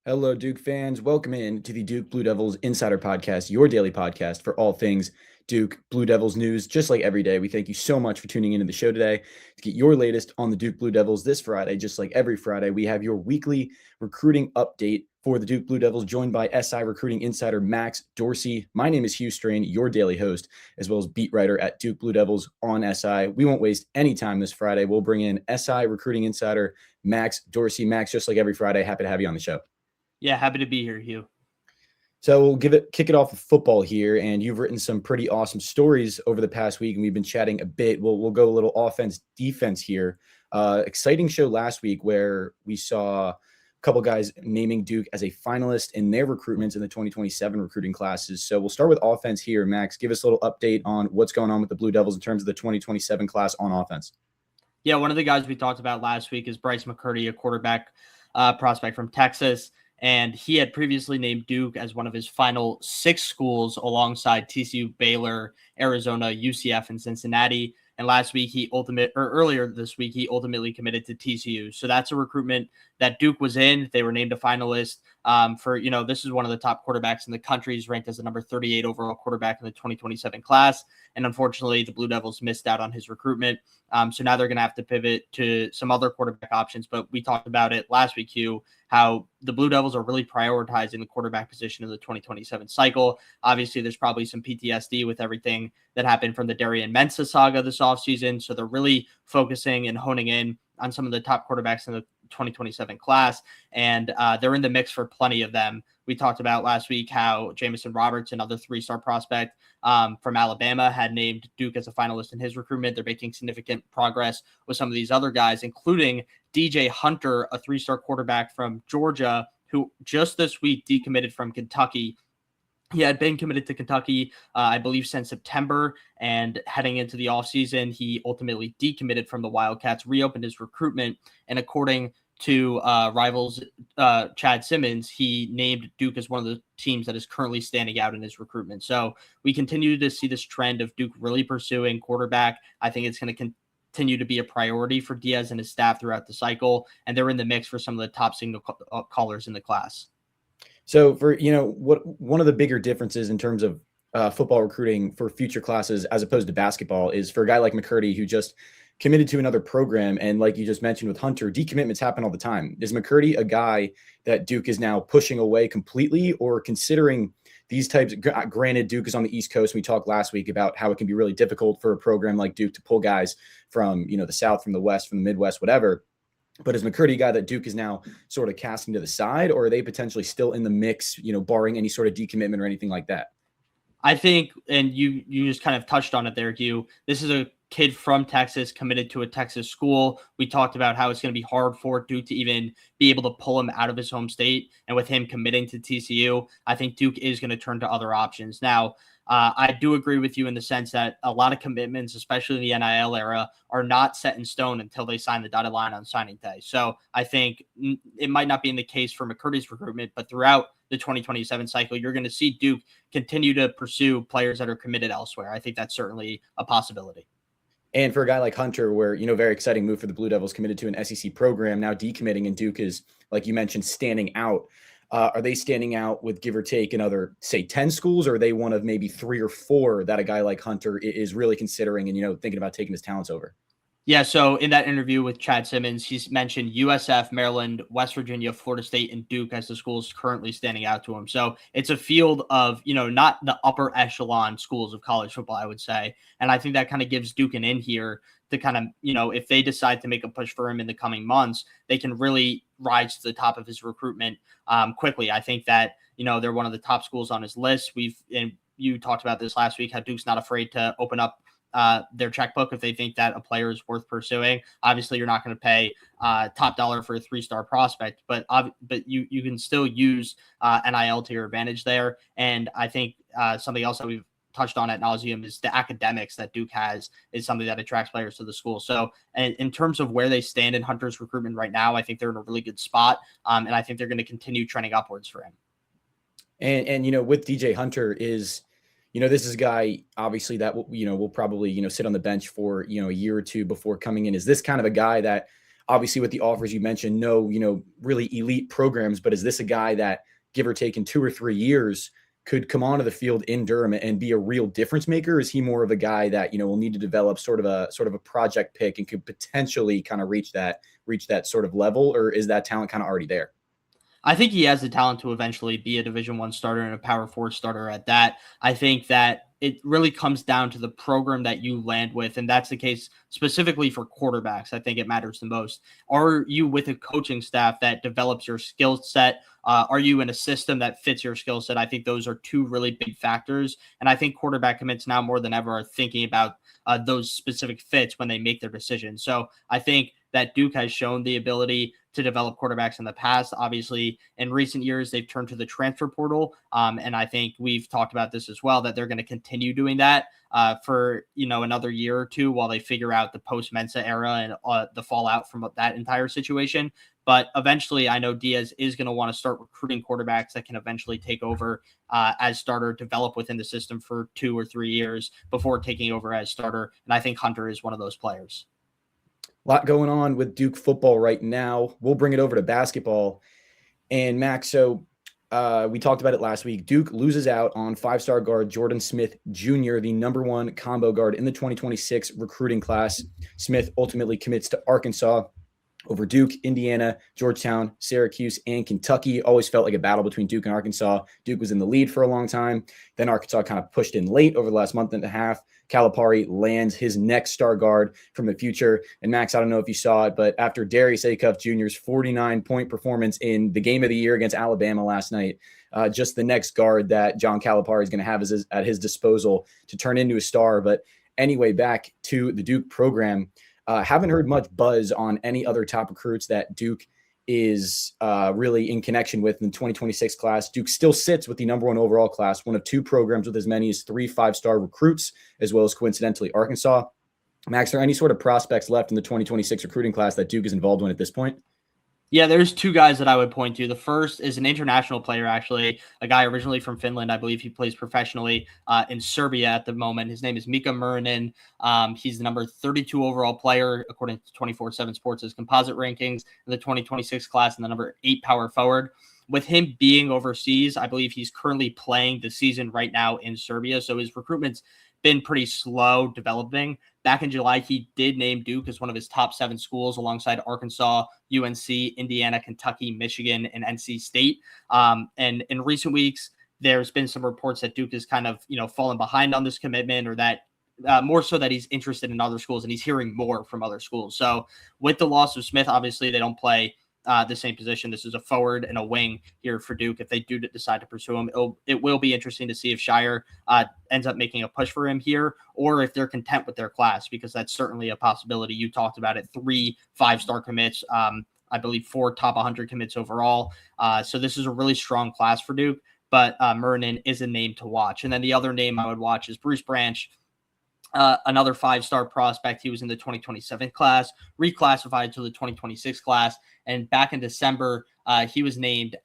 Hello, Duke fans. Welcome in to the Duke Blue Devils Insider Podcast, your daily podcast for all things Duke Blue Devils news, just like every day. We thank you so much for tuning into the show today to get your latest on the Duke Blue Devils this Friday. Just like every Friday, we have your weekly recruiting update for the Duke Blue Devils, joined by SI recruiting insider Max Dorsey. My name is Hugh Strain, your daily host, as well as beat writer at Duke Blue Devils on SI. We won't waste any time this Friday. We'll bring in SI recruiting insider Max Dorsey. Max, just like every Friday, happy to have you on the show. Yeah, happy to be here, Hugh. So we'll kick it off with football here, and you've written some pretty awesome stories over the past week, and we've been chatting a bit. We'll go a little offense defense here. Exciting show last week where we saw a couple guys naming Duke as a finalist in their recruitments in the 2027 recruiting classes. So we'll start with offense here. Max, give us a little update on what's going on with the Blue Devils in terms of the 2027 class on offense. Yeah, one of the guys we talked about last week is Bryce McCurdy, a quarterback prospect from Texas. And he had previously named Duke as one of his final 6 schools alongside TCU, Baylor, Arizona, UCF, and Cincinnati. And earlier this week, he ultimately committed to TCU. So that's a recruitment that Duke was in. They were named a finalist this is one of the top quarterbacks in the country. He's ranked as the number 38 overall quarterback in the 2027 class. And unfortunately, the Blue Devils missed out on his recruitment. So now they're going to have to pivot to some other quarterback options. But we talked about it last week, Hugh, how the Blue Devils are really prioritizing the quarterback position in the 2027 cycle. Obviously, there's probably some PTSD with everything that happened from the Darian Mensah saga this offseason. So they're really focusing and honing in on some of the top quarterbacks in the 2027 class, and they're in the mix for plenty of them. We talked about last week how Jamison Roberts, another 3-star prospect from Alabama, had named Duke as a finalist in his recruitment. They're making significant progress with some of these other guys, including DJ Hunter, a 3-star quarterback from Georgia, who just this week decommitted from Kentucky. He had been committed to Kentucky, I believe, since September, and heading into the offseason, he ultimately decommitted from the Wildcats, reopened his recruitment, and according to rivals Chad Simmons, he named Duke as one of the teams that is currently standing out in his recruitment. So we continue to see this trend of Duke really pursuing quarterback. I think it's going to continue to be a priority for Diaz and his staff throughout the cycle, and they're in the mix for some of the top signal callers in the class. So for, one of the bigger differences in terms of football recruiting for future classes as opposed to basketball is for a guy like McCurdy who just committed to another program. And like you just mentioned with Hunter, decommitments happen all the time. Is McCurdy a guy that Duke is now pushing away completely, or considering these types? Granted, Duke is on the East Coast. We talked last week about how it can be really difficult for a program like Duke to pull guys from, the South, from the West, from the Midwest, whatever. But is McCurdy a guy that Duke is now sort of casting to the side, or are they potentially still in the mix, barring any sort of decommitment or anything like that? I think, and you just kind of touched on it there, Hugh, this is a kid from Texas committed to a Texas school. We talked about how it's going to be hard for Duke to even be able to pull him out of his home state. And with him committing to TCU, I think Duke is going to turn to other options. Now, I do agree with you in the sense that a lot of commitments, especially in the NIL era, are not set in stone until they sign the dotted line on signing day. So I think it might not be in the case for McCurdy's recruitment, but throughout the 2027 cycle, you're going to see Duke continue to pursue players that are committed elsewhere. I think that's certainly a possibility. And for a guy like Hunter, where, very exciting move for the Blue Devils, committed to an SEC program, now decommitting, and Duke is, like you mentioned, standing out. Are they standing out with, give or take, another, say, 10 schools, or are they one of maybe 3 or 4 that a guy like Hunter is really considering and, thinking about taking his talents over? Yeah, so in that interview with Chad Simmons, he's mentioned USF, Maryland, West Virginia, Florida State, and Duke as the schools currently standing out to him. So it's a field of, not the upper echelon schools of college football, I would say. And I think that kind of gives Duke an in here to kind of, if they decide to make a push for him in the coming months, they can really rise to the top of his recruitment quickly. I think that, they're one of the top schools on his list. And you talked about this last week, how Duke's not afraid to open up their checkbook if they think that a player is worth pursuing. Obviously, you're not going to pay top dollar for a 3-star prospect, but you can still use NIL to your advantage there. And I think something else that we've touched on ad nauseum is the academics that Duke has is something that attracts players to the school. So in terms of where they stand in Hunter's recruitment right now, I think they're in a really good spot. And I think they're going to continue trending upwards for him. And with DJ Hunter is, this is a guy, obviously, that, will probably, sit on the bench for, a year or two before coming in. Is this kind of a guy that Obviously, with the offers you mentioned, no, really elite programs, but is this a guy that, give or take in 2 or 3 years, could come onto the field in Durham and be a real difference maker? Is he more of a guy that, will need to develop sort of a project pick and could potentially kind of reach that sort of level, or is that talent kind of already there? I think he has the talent to eventually be a Division I starter and a Power 4 starter at that. I think that it really comes down to the program that you land with, and that's the case specifically for quarterbacks. I think it matters the most. Are you with a coaching staff that develops your skill set? Are you in a system that fits your skill set? I think those are two really big factors, and I think quarterback commits now more than ever are thinking about those specific fits when they make their decisions. So I think that Duke has shown the ability to develop quarterbacks in the past. Obviously, in recent years, they've turned to the transfer portal. And I think we've talked about this as well, that they're going to continue doing that for, another year or two while they figure out the post-Mensa era and the fallout from that entire situation. But eventually, I know Diaz is going to want to start recruiting quarterbacks that can eventually take over as starter, develop within the system for 2 or 3 years before taking over as starter. And I think Hunter is one of those players. A lot going on with Duke football right now. We'll bring it over to basketball. And Max, so we talked about it last week. Duke loses out on 5-star guard Jordan Smith Jr., the number 1 combo guard in the 2026 recruiting class. Smith ultimately commits to Arkansas over Duke, Indiana, Georgetown, Syracuse, and Kentucky. Always felt like a battle between Duke and Arkansas. Duke was in the lead for a long time. Then Arkansas kind of pushed in late over the last month and a half. Calipari lands his next star guard from the future. And Max, I don't know if you saw it, but after Darius Acuff Jr.'s 49-point performance in the game of the year against Alabama last night, just the next guard that John Calipari is going to have at his disposal to turn into a star. But anyway, back to the Duke program. Haven't heard much buzz on any other top recruits that Duke is really in connection with in the 2026 class. Duke still sits with the number 1 overall class, one of 2 programs with as many as 3 5-star recruits, as well as coincidentally Arkansas. Max, are there any sort of prospects left in the 2026 recruiting class that Duke is involved in at this point? Yeah, there's 2 guys that I would point to. The first is an international player, actually, a guy originally from Finland. I believe he plays professionally in Serbia at the moment. His name is Mika Murinen. He's the number 32 overall player, according to 24/7 Sports' composite rankings in the 2026 class, and the number 8 power forward. With him being overseas, I believe he's currently playing the season right now in Serbia, so his recruitment's been pretty slow developing. Back in July, he did name Duke as one of his top 7 schools alongside Arkansas, UNC, Indiana, Kentucky, Michigan, and NC State. And in recent weeks, there's been some reports that Duke is kind of, fallen behind on this commitment, or that more so that he's interested in other schools and he's hearing more from other schools. So with the loss of Smith, obviously they don't play the same position. This is a forward and a wing here for Duke. If they do decide to pursue him, it will be interesting to see if Scheyer ends up making a push for him here, or if they're content with their class, because that's certainly a possibility. You talked about it, 3 5-star commits, I believe 4 top 100 commits overall. So this is a really strong class for Duke, but Murinen is a name to watch. And then the other name I would watch is Bruce Branch. Another 5-star prospect. He was in the 2027 class, reclassified to the 2026 class. And back in December, he was named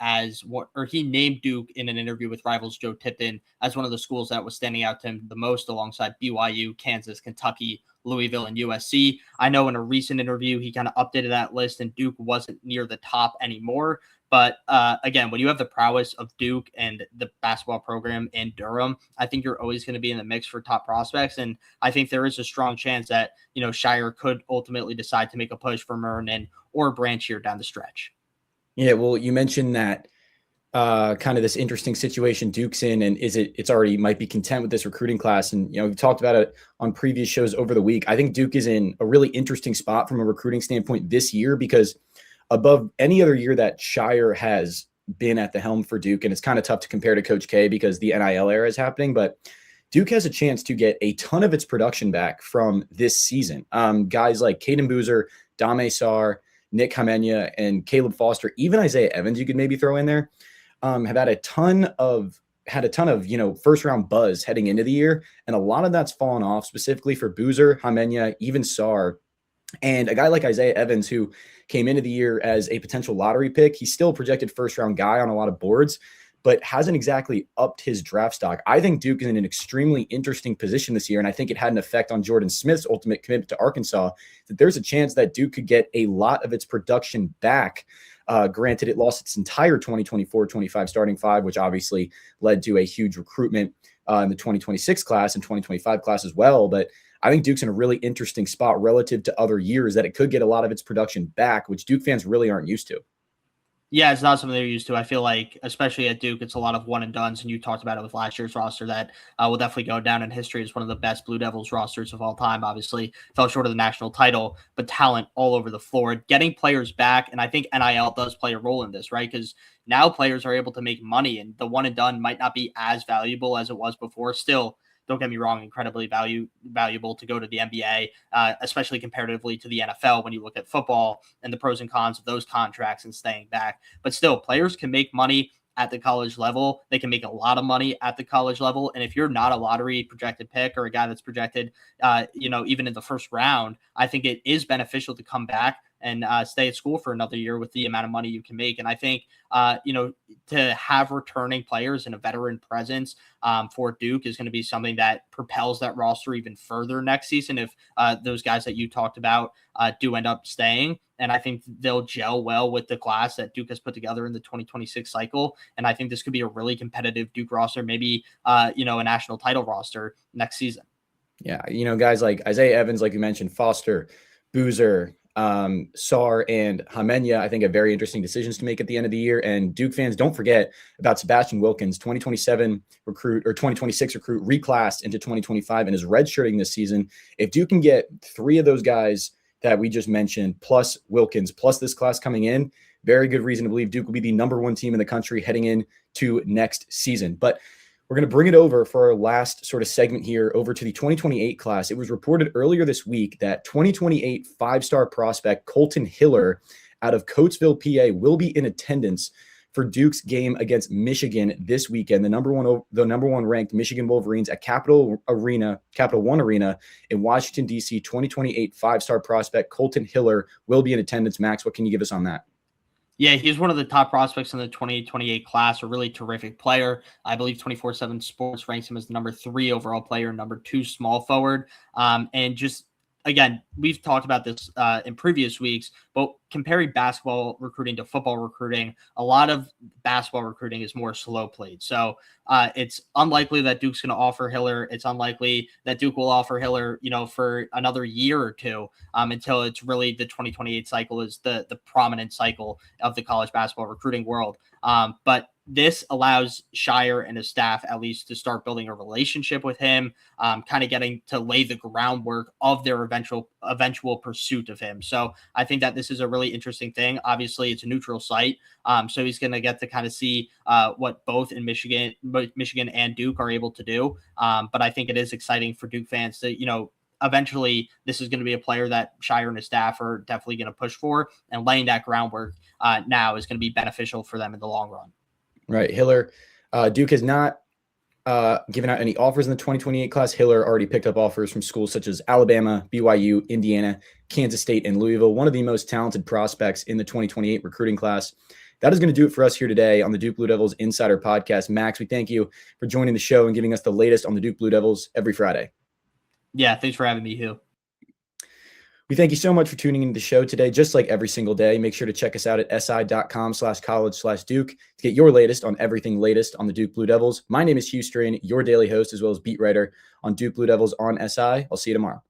he named Duke in an interview with Rivals Joe Tipton as one of the schools that was standing out to him the most, alongside BYU, Kansas, Kentucky, Louisville, and USC. I know in a recent interview, he kind of updated that list and Duke wasn't near the top anymore. But again, when you have the prowess of Duke and the basketball program in Durham, I think you're always going to be in the mix for top prospects. And I think there is a strong chance that, Scheyer could ultimately decide to make a push for Murinen or Branch here down the stretch. Yeah, well, you mentioned that kind of this interesting situation Duke's in, and it's already might be content with this recruiting class. And, we've talked about it on previous shows over the week. I think Duke is in a really interesting spot from a recruiting standpoint this year, because above any other year that Scheyer has been at the helm for Duke, and it's kind of tough to compare to Coach K because the NIL era is happening, but Duke has a chance to get a ton of its production back from this season. Guys like Caden Boozer, Dame Sarr, Nick Hamenya, and Caleb Foster, even Isaiah Evans, you could maybe throw in there, have had a ton of first round buzz heading into the year. And a lot of that's fallen off, specifically for Boozer, Hamenya, even Sarr. And a guy like Isaiah Evans, who came into the year as a potential lottery pick, he's still a projected first round guy on a lot of boards, but hasn't exactly upped his draft stock. I think Duke is in an extremely interesting position this year, and I think it had an effect on Jordan Smith's ultimate commitment to Arkansas, that there's a chance that Duke could get a lot of its production back. Granted, it lost its entire 2024-25 starting five, which obviously led to a huge recruitment in the 2026 class and 2025 class as well. But I think Duke's in a really interesting spot relative to other years, that it could get a lot of its production back, which Duke fans really aren't used to. Yeah, it's not something they're used to. I feel like, especially at Duke, it's a lot of one and dones, and you talked about it with last year's roster that will definitely go down in history as one of the best Blue Devils rosters of all time. Obviously, fell short of the national title, but talent all over the floor. Getting players back, and I think NIL does play a role in this, right? Because now players are able to make money, and the one and done might not be as valuable as it was before. Still, don't get me wrong, incredibly valuable to go to the NBA, especially comparatively to the NFL when you look at football and the pros and cons of those contracts and staying back. But still, players can make money at the college level. They can make a lot of money at the college level. And if you're not a lottery projected pick or a guy that's projected, even in the first round, I think it is beneficial to come back and stay at school for another year with the amount of money you can make. And I think, to have returning players and a veteran presence for Duke is going to be something that propels that roster even further next season if those guys that you talked about do end up staying. And I think they'll gel well with the class that Duke has put together in the 2026 cycle. And I think this could be a really competitive Duke roster, maybe, a national title roster next season. Yeah, guys like Isaiah Evans, like you mentioned, Foster, Boozer, Sarr, and Hamenya, I think, have very interesting decisions to make at the end of the year. And Duke fans, don't forget about Sebastian Wilkins, 2027 recruit or 2026 recruit, reclassed into 2025 and is redshirting this season. If Duke can get three of those guys that we just mentioned, plus Wilkins, plus this class coming in, very good reason to believe Duke will be the number one team in the country heading into next season. But we're going to bring it over for our last sort of segment here over to the 2028 class. It was reported earlier this week that 2028 five-star prospect Colton Hiller out of Coatesville, PA, will be in attendance for Duke's game against Michigan this weekend. The number one ranked Michigan Wolverines at Capital One Arena in Washington, D.C. 2028 five-star prospect Colton Hiller will be in attendance. Max, what can you give us on that? Yeah, he's one of the top prospects in the 2028 class, a really terrific player. I believe 24/7 Sports ranks him as the number 3 overall player, number 2 small forward. And just, again, we've talked about this in previous weeks, but comparing basketball recruiting to football recruiting, a lot of basketball recruiting is more slow played. So it's unlikely that Duke's going to offer Hiller. It's unlikely that Duke will offer Hiller, for another year or two until it's really the 2028 cycle is the prominent cycle of the college basketball recruiting world. But this allows Shire and his staff at least to start building a relationship with him, kind of getting to lay the groundwork of their eventual pursuit of him. So I think that this is a really interesting thing. Obviously, it's a neutral site, so he's going to get to kind of see what both in Michigan and Duke are able to do. But I think it is exciting for Duke fans to, eventually this is going to be a player that Shire and his staff are definitely going to push for, and laying that groundwork now is going to be beneficial for them in the long run. Right. Hiller, Duke has not given out any offers in the 2028 class. Hiller already picked up offers from schools such as Alabama, BYU, Indiana, Kansas State, and Louisville, one of the most talented prospects in the 2028 recruiting class. That is going to do it for us here today on the Duke Blue Devils Insider Podcast. Max, we thank you for joining the show and giving us the latest on the Duke Blue Devils every Friday. Yeah, thanks for having me, Hugh. We thank you so much for tuning into the show today. Just like every single day, make sure to check us out at si.com/college/Duke to get your latest on everything latest on the Duke Blue Devils. My name is Hugh Strain, your daily host, as well as beat writer on Duke Blue Devils on SI. I'll see you tomorrow.